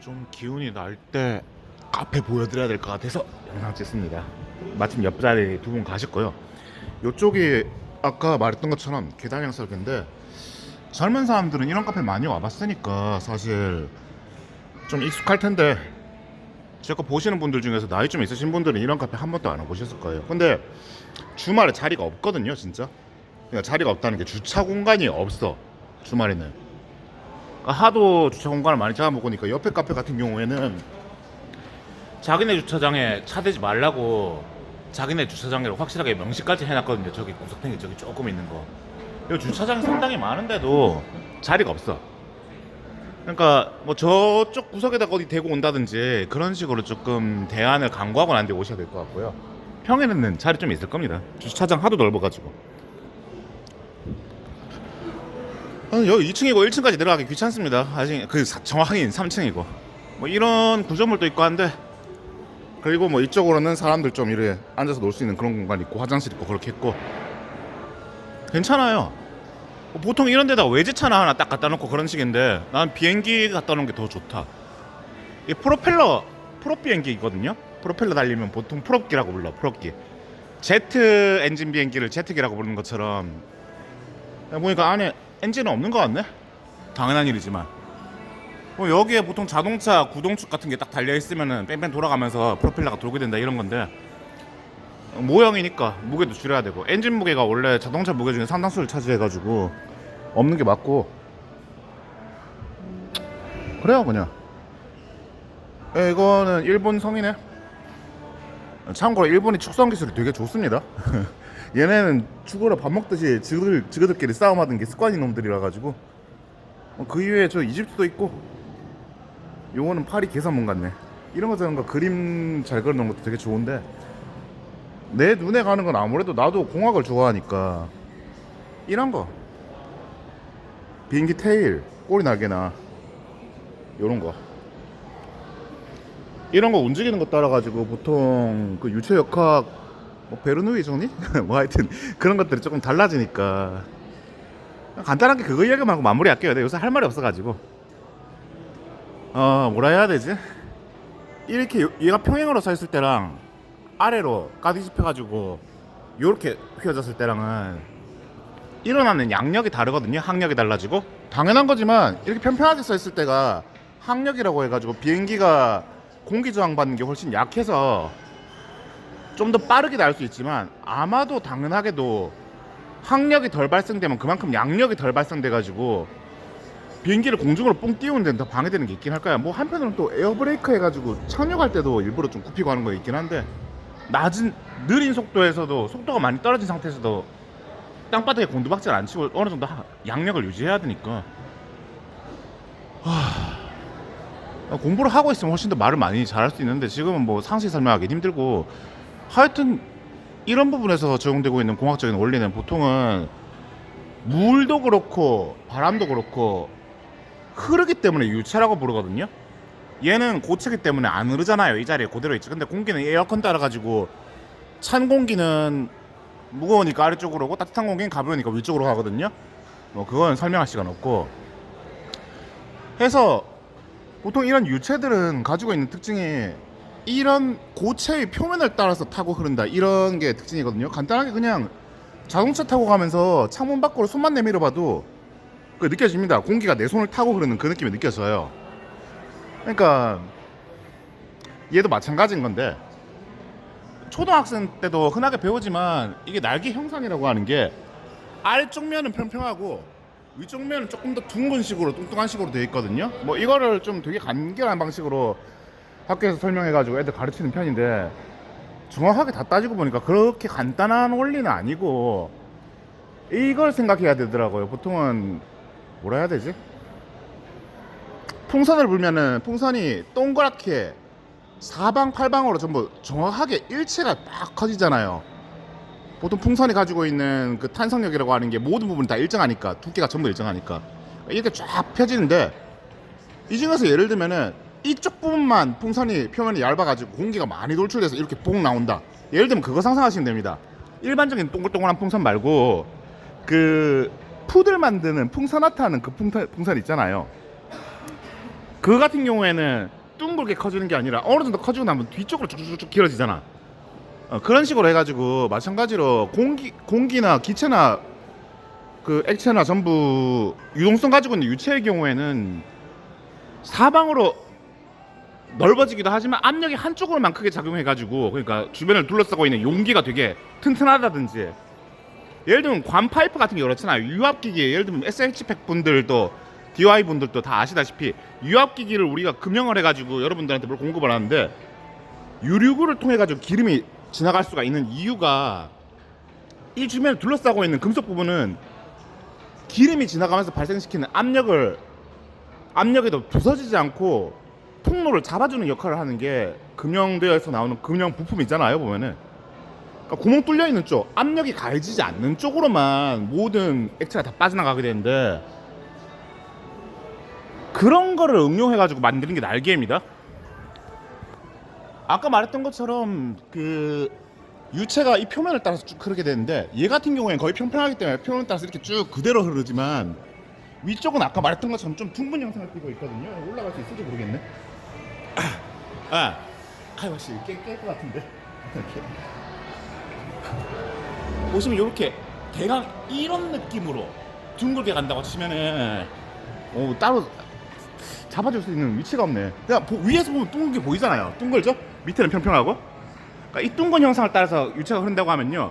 좀 기운이 날 때 카페 보여드려야 될 것 같아서 영상 찍습니다. 마침 옆자리 두 분 가셨고요. 이쪽이 아까 말했던 것처럼 계단 형석인데, 젊은 사람들은 이런 카페 많이 와봤으니까 사실 좀 익숙할 텐데, 제가 보시는 분들 중에서 나이 좀 있으신 분들은 이런 카페 한 번도 안 와보셨을 거예요. 근데 주말에 자리가 없거든요, 진짜. 그러니까 자리가 없다는 게 주차 공간이 없어, 주말에는. 하도 주차 공간을 많이 잡아먹으니까 옆에 카페 같은 경우에는 자기네 주차장에 차 대지 말라고 자기네 주차장으로 확실하게 명시까지 해놨거든요. 저기 구석탱이 저기 조금 있는 거. 이 주차장이 상당히 많은데도 자리가 없어. 그러니까 뭐 저쪽 구석에다가 어디 대고 온다든지 그런 식으로 조금 대안을 강구하고 난 뒤에 오셔야 될 것 같고요. 평일에는 자리 좀 있을 겁니다. 주차장 하도 넓어가지고. 여기 2층이고 1층까지 내려가기 귀찮습니다. 아직 정확히 3층이고 뭐 이런 구조물도 있고 한데, 그리고 뭐 이쪽으로는 사람들 좀 이래 앉아서 놀 수 있는 그런 공간 있고 화장실 있고 그렇게 했고 괜찮아요. 보통 이런 데다가 외제차나 하나 딱 갖다 놓고 그런 식인데, 난 비행기 갖다 놓은 게 더 좋다. 이 프롭 비행기거든요. 프로펠러 달리면 보통 프롭기라고 불러. 프롭기. 제트 엔진 비행기를 제트기라고 부르는 것처럼 보니까 안에 엔진은 없는 것 같네. 당연한 일이지만 여기에 보통 자동차 구동축 같은 게 딱 달려 있으면은 뺑뺑 돌아가면서 프로펠러가 돌게 된다 이런 건데, 모형이니까 무게도 줄여야 되고, 엔진 무게가 원래 자동차 무게 중에 상당수를 차지해가지고 없는 게 맞고, 그래요 그냥. 이거는 일본 성이네. 참고로 일본이 축성 기술이 되게 좋습니다. 얘네는 죽으러 밥 먹듯이 지그들끼리 싸움하던 게 습관인 놈들이라 가지고. 그 이외에 저 이집트도 있고, 요거는 파리 개선문 같네. 이런 거 저런 거 그림 잘 그려놓은 것도 되게 좋은데, 내 눈에 가는 건 아무래도 나도 공학을 좋아하니까 이런 거, 비행기 테일 꼬리 날개나 요런 거, 이런 거 움직이는 거 따라 가지고 보통 그 유체 역학 뭐 베르누이 정리? 뭐 하여튼 그런 것들이 조금 달라지니까 간단하게 그거 이야기만 하고 마무리할게요. 요새 할 말이 없어가지고. 뭐라 해야 되지? 이렇게 얘가 평행으로 서 있을 때랑 아래로 까뒤집혀가지고 요렇게 휘어졌을 때랑은 일어나는 양력이 다르거든요. 항력이 달라지고. 당연한 거지만 이렇게 평평하게 서 있을 때가 항력이라고 해가지고 비행기가 공기 저항 받는 게 훨씬 약해서 좀 더 빠르게 날 수 있지만, 아마도 당연하게도 항력이 덜 발생되면 그만큼 양력이 덜 발생돼가지고 비행기를 공중으로 뽕 띄우는 데는 더 방해되는 게 있긴 할 거야. 뭐 한편으로는 또 에어브레이크 해가지고 착륙할 때도 일부러 좀 굽히고 하는 거 있긴 한데, 느린 속도에서도, 속도가 많이 떨어진 상태에서도 땅바닥에 곤두박질 안 치고 어느 정도 양력을 유지해야 되니까. 공부를 하고 있으면 훨씬 더 말을 많이 잘할 수 있는데, 지금은 뭐 상세히 설명하기 힘들고, 하여튼 이런 부분에서 적용되고 있는 공학적인 원리는 보통은 물도 그렇고 바람도 그렇고 흐르기 때문에 유체라고 부르거든요. 얘는 고체기 때문에 안 흐르잖아요. 이 자리에 그대로 있지. 근데 공기는 에어컨 따라가지고 찬 공기는 무거우니까 아래쪽으로 오고 따뜻한 공기는 가벼우니까 위쪽으로 가거든요. 뭐 그건 설명할 시간 없고 해서, 보통 이런 유체들은 가지고 있는 특징이 이런 고체의 표면을 따라서 타고 흐른다, 이런 게 특징이거든요. 간단하게 그냥 자동차 타고 가면서 창문 밖으로 손만 내밀어 봐도 그 느껴집니다. 공기가 내 손을 타고 흐르는 그 느낌이 느껴져요. 그러니까 얘도 마찬가지인 건데, 초등학생 때도 흔하게 배우지만 이게 날개 형상이라고 하는 게 아래쪽 면은 평평하고 위쪽 면은 조금 더 둥근 식으로, 뚱뚱한 식으로 되어 있거든요. 뭐 이거를 좀 되게 간결한 방식으로 학교에서 설명해가지고 애들 가르치는 편인데, 정확하게 다 따지고 보니까 그렇게 간단한 원리는 아니고 이걸 생각해야 되더라고요. 보통은 뭐라 해야 되지? 풍선을 불면은 풍선이 동그랗게 사방팔방으로 전부 정확하게 일체가 딱 커지잖아요. 보통 풍선이 가지고 있는 그 탄성력이라고 하는 게 모든 부분이 다 일정하니까, 두께가 전부 일정하니까 이렇게 쫙 펴지는데, 이 중에서 예를 들면은 이쪽 부분만 풍선이 표면이 얇아가지고 공기가 많이 돌출돼서 이렇게 뽕 나온다. 예를 들면 그거 상상하시면 됩니다. 일반적인 동글동글한 풍선 말고 그 푸들 만드는 풍선아트 하는 그 풍선 있잖아요. 그 같은 경우에는 둥글게 커지는 게 아니라 어느 정도 커지고 나면 뒤쪽으로 쭉쭉쭉 길어지잖아. 그런 식으로 해가지고 마찬가지로 공기나 기체나 그 액체나 전부 유동성 가지고 있는 유체의 경우에는 사방으로 넓어지기도 하지만 압력이 한쪽으로만 크게 작용해가지고, 그러니까 주변을 둘러싸고 있는 용기가 되게 튼튼하다든지, 예를 들면 관 파이프 같은 게 그렇잖아요. 유압기기, 예를 들면 SH팩 분들도 DY 분들도 다 아시다시피 유압기기를 우리가 금형을 해가지고 여러분들한테 뭘 공급을 하는데, 유류구를 통해 가지고 기름이 지나갈 수가 있는 이유가 이 주변을 둘러싸고 있는 금속 부분은 기름이 지나가면서 발생시키는 압력에도 부서지지 않고 통로를 잡아주는 역할을 하는 게 금형대에서 나오는 금형 부품 있잖아요. 보면은 그러니까 구멍 뚫려 있는 쪽, 압력이 가해지지 않는 쪽으로만 모든 액체가 다 빠져나가게 되는데, 그런 거를 응용해가지고 만드는 게 날개입니다. 아까 말했던 것처럼 그 유체가 이 표면을 따라서 쭉 흐르게 되는데, 얘 같은 경우에는 거의 평평하기 때문에 표면을 따라서 이렇게 쭉 그대로 흐르지만, 위쪽은 아까 말했던 것처럼 좀 둥근 형상을 띠고 있거든요. 올라갈 수 있을지 모르겠네. 아이고 씨, 깰 것 같은데. 보시면 이렇게 대강 이런 느낌으로 둥글게 간다고 치면은 따로 잡아줄 수 있는 위치가 없네. 그냥 위에서 보면 둥근 게 보이잖아요. 둥글죠? 밑에는 평평하고. 그러니까 이 둥근 형상을 따라서 유체가 흐른다고 하면요,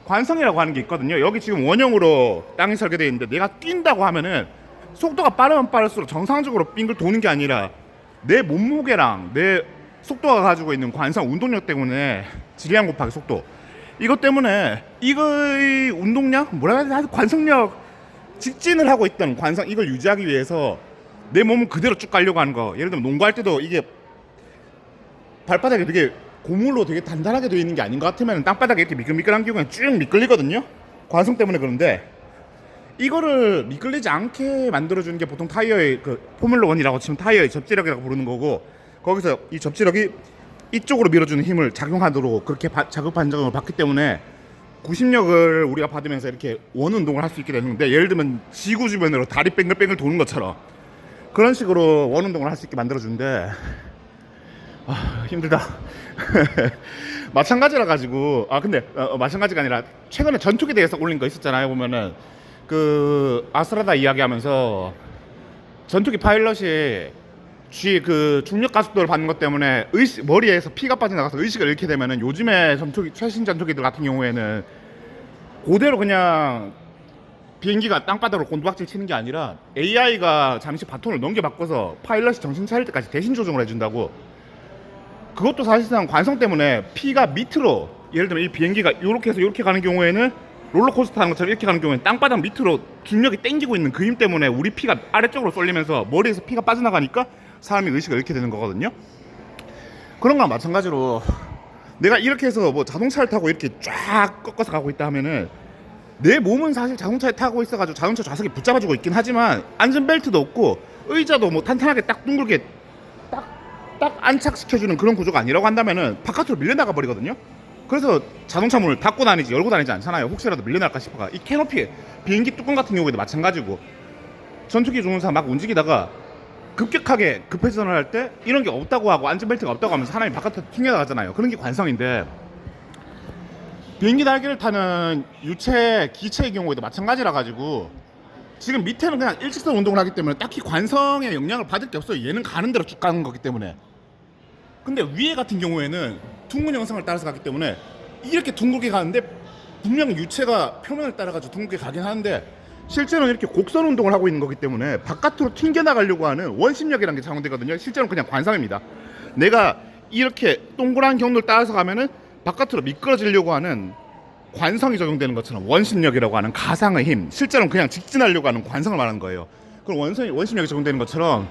관성이라고 하는 게 있거든요. 여기 지금 원형으로 땅이 설계되어 있는데, 내가 뛴다고 하면은 속도가 빠르면 빠를수록 정상적으로 빙글 도는 게 아니라 내 몸무게랑 내 속도가 가지고 있는 관성 운동력 때문에, 질량 곱하기 속도, 이것 때문에 이거의 운동량, 뭐라 해야 되나, 관성력, 직진을 하고 있던 관성, 이걸 유지하기 위해서 내 몸을 그대로 쭉 가려고 하는 거. 예를 들면 농구할 때도 이게 발바닥이 되게 고물로 되게 단단하게 되어 있는 게 아닌 것 같으면 땅바닥에 이렇게 미끌미끌한 경우에 쭉 미끌리거든요. 관성 때문에. 그런데 이거를 미끌리지 않게 만들어주는 게 보통 타이어의 그 포뮬러1이라고 치면 타이어의 접지력이라고 부르는 거고, 거기서 이 접지력이 이쪽으로 밀어주는 힘을 작용하도록 그렇게 자극 반작용을 받기 때문에 구심력을 우리가 받으면서 이렇게 원 운동을 할 수 있게 되는데, 예를 들면 지구 주변으로 다리 뺑글뺑글 도는 것처럼 그런 식으로 원 운동을 할 수 있게 만들어주는데, 힘들다. 마찬가지라 가지고, 근데 마찬가지가 아니라 최근에 전투기에 대해서 올린 거 있었잖아요. 보면은 그 아스라다 이야기하면서 전투기 파일럿이 그 중력 가속도를 받는 것 때문에 머리에서 피가 빠져나가서 의식을 잃게 되면은, 요즘에 최신 전투기들 같은 경우에는 그대로 그냥 비행기가 땅바닥으로 곤두박질 치는 게 아니라 AI가 잠시 바톤을 넘겨바꿔서 파일럿이 정신 차릴 때까지 대신 조정을 해준다고. 그것도 사실상 관성 때문에 피가 밑으로, 예를 들면 이 비행기가 이렇게 해서 이렇게 가는 경우에는, 롤러코스터 하는 것처럼 이렇게 가는 경우에는 땅바닥 밑으로 중력이 땡기고 있는 그 힘 때문에 우리 피가 아래쪽으로 쏠리면서 머리에서 피가 빠져나가니까 사람이 의식을 잃게 되는 거거든요. 그런 거랑 마찬가지로 내가 이렇게 해서 뭐 자동차를 타고 이렇게 쫙 꺾어서 가고 있다 하면은, 내 몸은 사실 자동차에 타고 있어가지고 자동차 좌석에 붙잡아주고 있긴 하지만 안전벨트도 없고 의자도 뭐 탄탄하게 딱 둥글게 딱 안착시켜주는 그런 구조가 아니라고 한다면은 바깥으로 밀려나가 버리거든요. 그래서 자동차 문을 닫고 다니지 열고 다니지 않잖아요. 혹시라도 밀려날까 싶어가. 이 캐노피, 비행기 뚜껑 같은 경우에도 마찬가지고, 전투기 조종사 막 움직이다가 급격하게 급회전을 할 때 이런 게 없다고 하고 안전벨트가 없다고 하면서 사람이 바깥으로 튕겨나가잖아요. 그런 게 관성인데, 비행기 날개를 타는 유체, 기체의 경우에도 마찬가지라 가지고, 지금 밑에는 그냥 일직선 운동을 하기 때문에 딱히 관성의 영향을 받을 게 없어요. 얘는 가는 대로 쭉 가는 거기 때문에. 근데 위에 같은 경우에는 둥근 형상을 따라서 가기 때문에 이렇게 둥글게 가는데, 분명 유체가 표면을 따라가지고 둥글게 가긴 하는데, 실제로는 이렇게 곡선 운동을 하고 있는 거기 때문에 바깥으로 튕겨나가려고 하는 원심력이라는 게 작용되거든요. 실제로는 그냥 관성입니다. 내가 이렇게 동그란 경로를 따라서 가면은 바깥으로 미끄러지려고 하는 관성이 적용되는 것처럼 원심력이라고 하는 가상의 힘, 실제로는 그냥 직진하려고 하는 관성을 말하는 거예요. 그럼 원심력이 적용되는 것처럼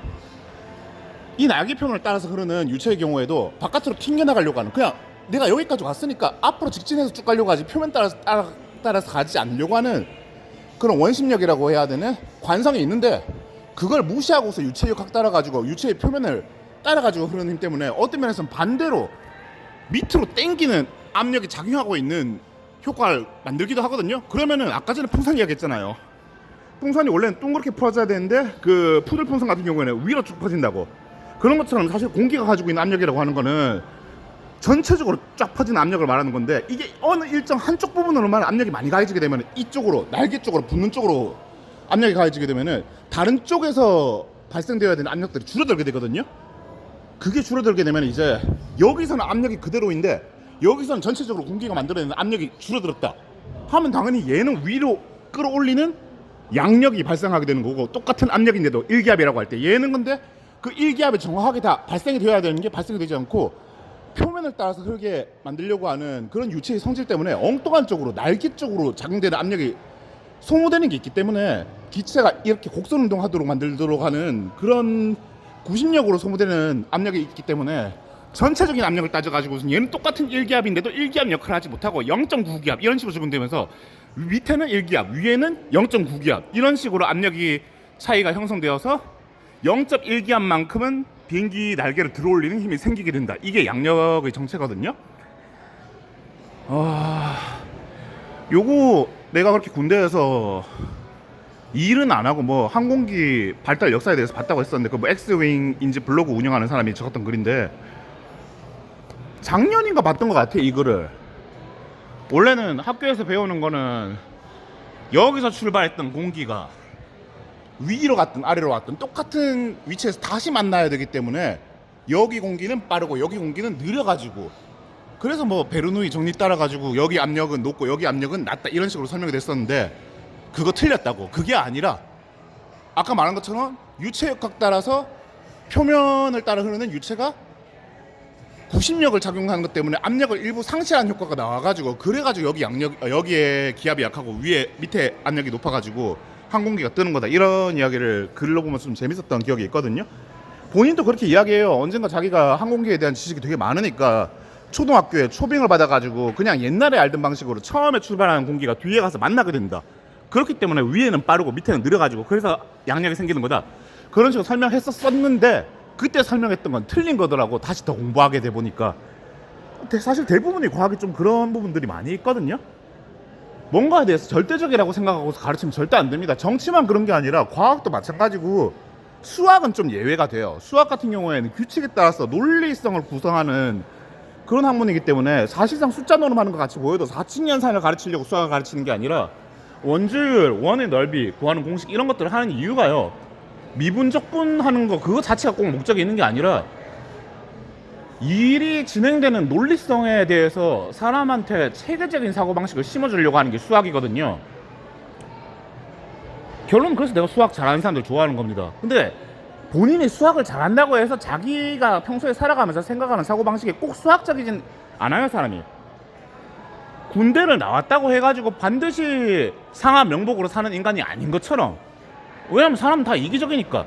이 날개표면을 따라서 흐르는 유체의 경우에도 바깥으로 튕겨나가려고 하는, 그냥 내가 여기까지 왔으니까 앞으로 직진해서 쭉 가려고 하지 표면 따라서 가지 않으려고 하는 그런 원심력이라고 해야 되는 관성이 있는데, 그걸 무시하고서 유체력 각 따라가지고 유체의 표면을 따라가지고 흐르는 힘 때문에 어떤 면에서는 반대로 밑으로 땡기는 압력이 작용하고 있는 효과를 만들기도 하거든요. 그러면은 아까 전에 풍선 이야기했잖아요. 풍선이 원래는 둥그렇게 퍼져야 되는데 그 푸들 풍선 같은 경우에는 위로 쭉 퍼진다고. 그런 것처럼 사실 공기가 가지고 있는 압력이라고 하는 거는 전체적으로 쫙 퍼진 압력을 말하는 건데, 이게 어느 일정 한쪽 부분으로만 압력이 많이 가해지게 되면 이쪽으로, 날개 쪽으로 붙는 쪽으로 압력이 가해지게 되면은 다른 쪽에서 발생되어야 되는 압력들이 줄어들게 되거든요. 그게 줄어들게 되면 이제 여기서는 압력이 그대로인데 여기서는 전체적으로 공기가 만들어내는 압력이 줄어들었다 하면 당연히 얘는 위로 끌어올리는 양력이 발생하게 되는 거고, 똑같은 압력인데도 일기압이라고 할 때 얘는 근데 그 일기압이 정확하게 다 발생이 되어야 되는 게 발생이 되지 않고 표면을 따라서 흐르게 만들려고 하는 그런 유체의 성질 때문에 엉뚱한 쪽으로, 날개 쪽으로 작용되는 압력이 소모되는 게 있기 때문에 기체가 이렇게 곡선 운동하도록 만들도록 하는 그런 구심력으로 소모되는 압력이 있기 때문에 전체적인 압력을 따져가지고 얘는 똑같은 1기압인데도 1기압 역할을 하지 못하고 0.9기압 이런 식으로 적용되면서 밑에는 1기압, 위에는 0.9기압 이런 식으로 압력이 차이가 형성되어서 0.1기압만큼은 비행기 날개를 들어올리는 힘이 생기게 된다. 이게 양력의 정체거든요. 요거 내가 그렇게 군대에서 일은 안 하고 뭐 항공기 발달 역사에 대해서 봤다고 했었는데, 그 뭐 엑스윙인지 블로그 운영하는 사람이 적었던 글인데 작년인가 봤던 것 같아. 이 글을 원래는 학교에서 배우는 거는 여기서 출발했던 공기가 위로 갔든 아래로 갔든 똑같은 위치에서 다시 만나야 되기 때문에 여기 공기는 빠르고 여기 공기는 느려가지고, 그래서 뭐 베르누이 정리 따라가지고 여기 압력은 높고 여기 압력은 낮다 이런 식으로 설명이 됐었는데 그거 틀렸다고. 그게 아니라 아까 말한 것처럼 유체 역학 따라서 표면을 따라 흐르는 유체가 구심력을 작용하는 것 때문에 압력을 일부 상실하는 효과가 나와가지고, 그래가지고 여기 양력, 여기에 기압이 약하고 위에 밑에 압력이 높아가지고 항공기가 뜨는 거다, 이런 이야기를 글로 보면 좀 재밌었던 기억이 있거든요. 본인도 그렇게 이야기해요. 언젠가 자기가 항공기에 대한 지식이 되게 많으니까 초등학교에 초빙을 받아가지고 그냥 옛날에 알던 방식으로 처음에 출발하는 공기가 뒤에 가서 만나게 된다. 그렇기 때문에 위에는 빠르고 밑에는 느려가지고 그래서 양력이 생기는 거다, 그런 식으로 설명했었는데 그때 설명했던 건 틀린 거더라고. 다시 더 공부하게 돼 보니까 사실 대부분이 과학이 좀 그런 부분들이 많이 있거든요. 뭔가에 대해서 절대적이라고 생각하고 가르치면 절대 안 됩니다. 정치만 그런 게 아니라 과학도 마찬가지고 수학은 좀 예외가 돼요. 수학 같은 경우에는 규칙에 따라서 논리성을 구성하는 그런 학문이기 때문에 사실상 숫자 노름하는 것 같이 보여도 사칙연산을 가르치려고 수학을 가르치는 게 아니라 원주율, 원의 넓이 구하는 공식 이런 것들을 하는 이유가요, 미분적분 하는 거 그거 자체가 꼭 목적이 있는 게 아니라 일이 진행되는 논리성에 대해서 사람한테 체계적인 사고방식을 심어주려고 하는 게 수학이거든요. 결론은 그래서 내가 수학 잘하는 사람들 좋아하는 겁니다. 근데 본인이 수학을 잘한다고 해서 자기가 평소에 살아가면서 생각하는 사고방식이 꼭 수학적이진 않아요. 사람이 군대를 나왔다고 해가지고 반드시 상하 명복으로 사는 인간이 아닌 것처럼, 왜냐면 사람은 다 이기적이니까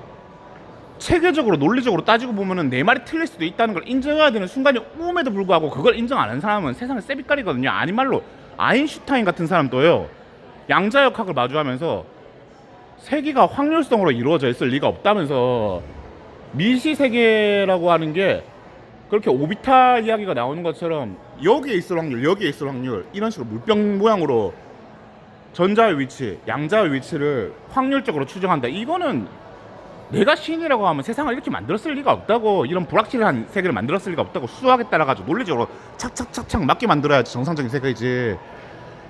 체계적으로 논리적으로 따지고 보면은 내 말이 틀릴 수도 있다는 걸 인정해야 되는 순간이 오음에도 불구하고 그걸 인정 안 하는 사람은 세상에 쎄빛깔이거든요. 아닌 말로 아인슈타인 같은 사람도요, 양자역학을 마주하면서 세계가 확률성으로 이루어져 있을 리가 없다면서 미시세계라고 하는 게 그렇게 오비탈 이야기가 나오는 것처럼 여기에 있을 확률, 여기에 있을 확률 이런 식으로 물병 모양으로 전자의 위치, 양자의 위치를 확률적으로 추정한다. 이거는 내가 신이라고 하면 세상을 이렇게 만들었을 리가 없다고, 이런 불확실한 세계를 만들었을 리가 없다고, 수학에 따라가지고 논리적으로 착착착착 맞게 만들어야지 정상적인 세계이지,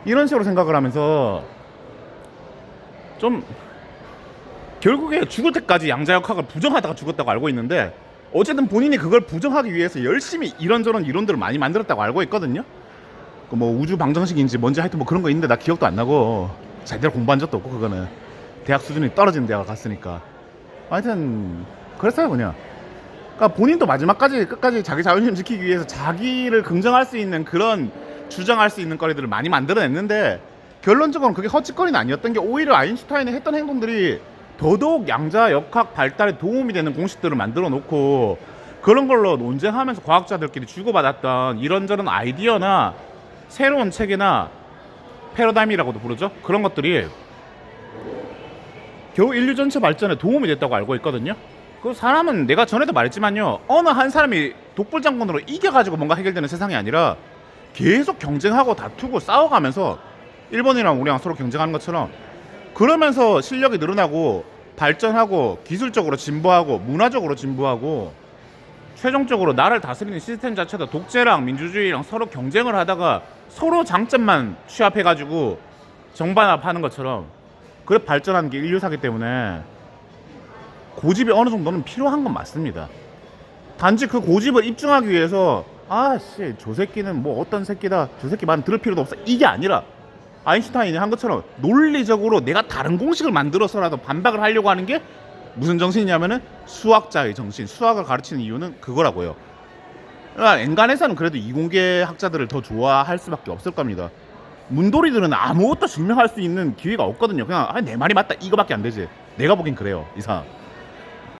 이런 식으로 생각을 하면서 좀 결국에 죽을 때까지 양자역학을 부정하다가 죽었다고 알고 있는데, 어쨌든 본인이 그걸 부정하기 위해서 열심히 이런저런 이론들을 많이 만들었다고 알고 있거든요. 그 뭐 우주 방정식인지 뭔지 하여튼 뭐 그런 거 있는데 나 기억도 안 나고 제대로 공부한 적도 없고, 그거는 대학 수준이 떨어진 대학을 갔으니까. 하여튼 그랬어요 그냥. 그러니까 본인도 마지막까지 끝까지 자기 자존심 지키기 위해서 자기를 긍정할 수 있는 그런 주장할 수 있는 거리들을 많이 만들어냈는데, 결론적으로는 그게 헛짓거리는 아니었던 게 오히려 아인슈타인이 했던 행동들이 더더욱 양자역학 발달에 도움이 되는 공식들을 만들어 놓고 그런 걸로 논쟁하면서 과학자들끼리 주고받았던 이런저런 아이디어나 새로운 체계나 패러다임이라고도 부르죠. 그런 것들이 겨우 인류 전체 발전에 도움이 됐다고 알고 있거든요. 그 사람은 내가 전에도 말했지만요, 어느 한 사람이 독불장군으로 이겨가지고 뭔가 해결되는 세상이 아니라 계속 경쟁하고 다투고 싸워가면서, 일본이랑 우리랑 서로 경쟁하는 것처럼 그러면서 실력이 늘어나고 발전하고 기술적으로 진보하고 문화적으로 진보하고 최종적으로 나를 다스리는 시스템 자체가 독재랑 민주주의랑 서로 경쟁을 하다가 서로 장점만 취합해가지고 정반합하는 것처럼 그래 발전하는 게 인류사기 때문에 고집이 어느 정도는 필요한 건 맞습니다. 단지 그 고집을 입증하기 위해서 아씨 저 새끼는 뭐 어떤 새끼다 저 새끼 말 들을 필요도 없어 이게 아니라 아인슈타인이 한 것처럼 논리적으로 내가 다른 공식을 만들어서라도 반박을 하려고 하는 게 무슨 정신이냐면은 수학자의 정신. 수학을 가르치는 이유는 그거라고요. 그러니까 엔간에서는 그래도 이공계 학자들을 더 좋아할 수밖에 없을 겁니다. 문돌이들은 아무것도 증명할 수 있는 기회가 없거든요. 그냥 내 말이 맞다 이거밖에 안 되지. 내가 보긴 그래요 이상.